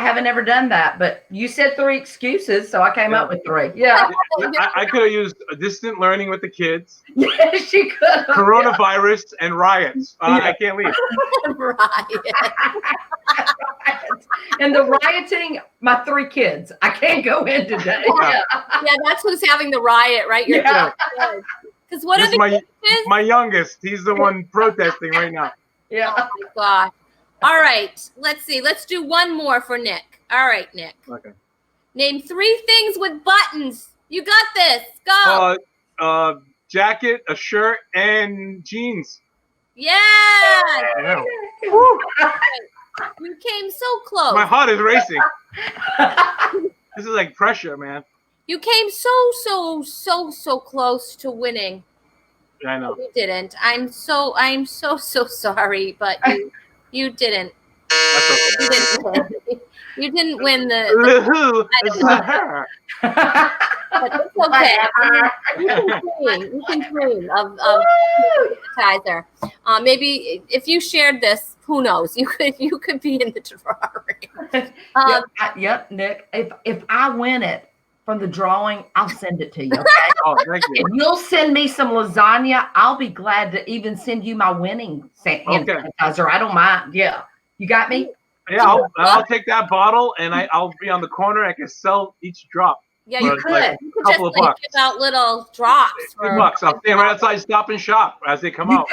haven't ever done that. But you said 3 excuses, so I came up with 3. Yeah. I could have used distant learning with the kids, Yes, you could. coronavirus, and riots. I can't leave. Right. And the rioting, my 3 kids. I can't go in today. Yeah. Yeah, that's who's having the riot, right? Your Yeah. Because what This are is the kids? my youngest. He's the one protesting right now. Yeah. Oh my God. All right. Let's see. Let's do one more for Nick. All right, Nick. Okay. Name 3 things with buttons. You got this. Go. Jacket, a shirt, and jeans. Yeah. Yeah. You came so close. My heart is racing. This is like pressure, man. You came so close to winning. I know. You didn't. I'm so sorry, but you didn't. That's okay. You didn't win. You didn't win the Who is her? but it's okay. You can dream of appetizer. Maybe if you shared this, who knows? You could be in the drawing. Yep, Nick. If I win it from the drawing, I'll send it to you. Okay? Oh, thank you. If you'll send me some lasagna, I'll be glad to even send you my winning sanitizer. I don't mind. Yeah. You got me? Yeah, I'll take that bottle and I'll be on the corner. I can sell each drop. Yeah, you for could. like You could a just couple of like bucks. give out little drops. $2. I'll stand right outside Stop and Shop as they come out.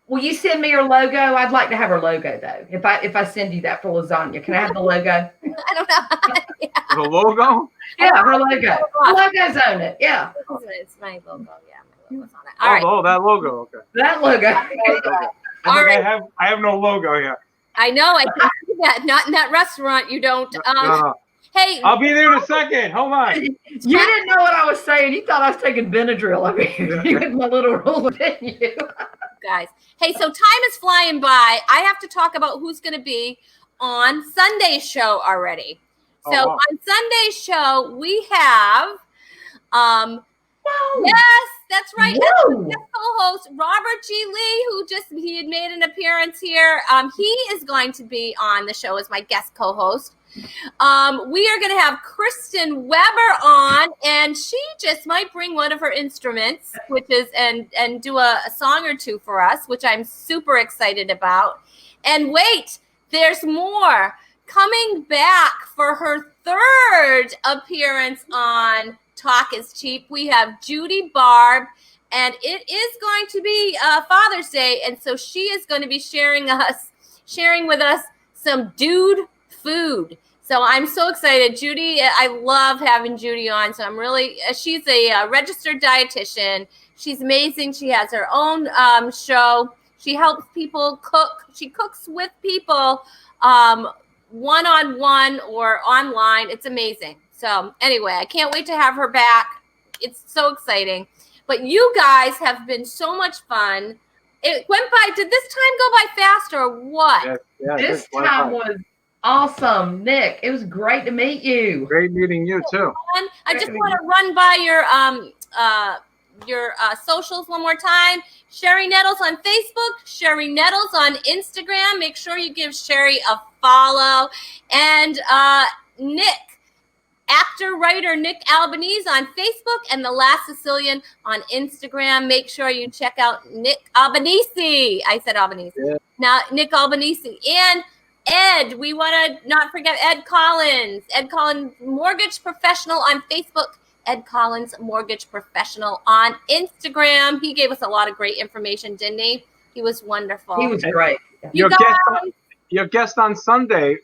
Will you send me your logo? I'd like to have her logo though. If I send you that for lasagna, can I have the logo? I don't know. Yeah. The logo? Yeah, her logo. The logo's on it. Yeah. It's my logo. Yeah, my logo's on it. All right. Oh, that logo. Okay. That logo. I have no logo here. I know. I can see that. Not in that restaurant. You don't. No. Hey. I'll be there in a second. Hold on. You didn't know what I was saying. You thought I was taking Benadryl over here. You had my little ruler, didn't you? Guys. Hey, so time is flying by. I have to talk about who's going to be on Sunday's show already. So wow. on Sunday's show, we have, yes, that's right. That's co-host Robert G. Lee, he had made an appearance here. He is going to be on the show as my guest co-host. We are going to have Kristen Weber on, and she just might bring one of her instruments, which is and do a song or two for us, which I'm super excited about. And wait, there's more. Coming back for her 3rd appearance on Talk is Cheap, we have Judy Barb, and it is going to be Father's Day, and so she is going to be sharing with us some dude food. So I'm so excited. Judy, I love having Judy on. So she's a registered dietitian. She's amazing. She has her own show. She helps people cook. She cooks with people one-on-one or online. It's amazing. So anyway, I can't wait to have her back. It's so exciting. But you guys have been so much fun. It went by. Did this time go by fast or what? Yeah, This time was awesome, Nick. It was great to meet you. great meeting you too. I just want to run by your socials one more time. Cherie Nettles on Facebook, Cherie Nettles on Instagram. Make sure you give Cherie a follow. And Nick, actor-writer Nick Albanese on Facebook, and The Last Sicilian on Instagram. Make sure you check out Nick Albanese. I said Albanese. Yeah. Now, Nick Albanese. And Ed, we want to not forget Ed Collins. Ed Collins, mortgage professional on Facebook. Ed Collins, mortgage professional on Instagram. He gave us a lot of great information, didn't he? He was wonderful. He was great. Your guest on Sunday,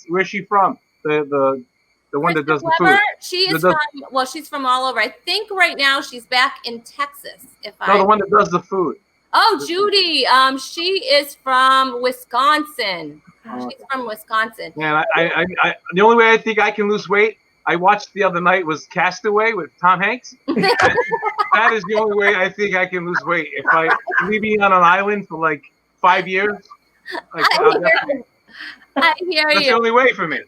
where's she from? The one that does the food. She's from all over. I think right now she's back in Texas. The one that does the food. Oh, Judy. She is from Wisconsin. She's from Wisconsin. Yeah, I the only way I think I can lose weight, I watched the other night, was Castaway with Tom Hanks. That is the only way I think I can lose weight. If I leave me on an island for like 5 years, Like, I hear that's the you. only way for me.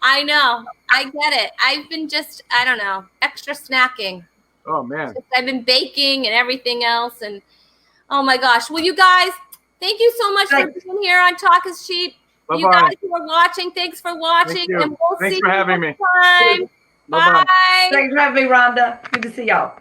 I know. I get it. I've been just, I don't know, extra snacking. Oh man. I've been baking and everything else. And oh my gosh. Well, you guys, thank you so much for being here on Talk is Cheap. Bye-bye. You guys who are watching, thanks for watching. Thank you. And we'll Thanks see for you having next me. time. Bye-bye. Bye. Thanks for having me, Rhonda. Good to see y'all.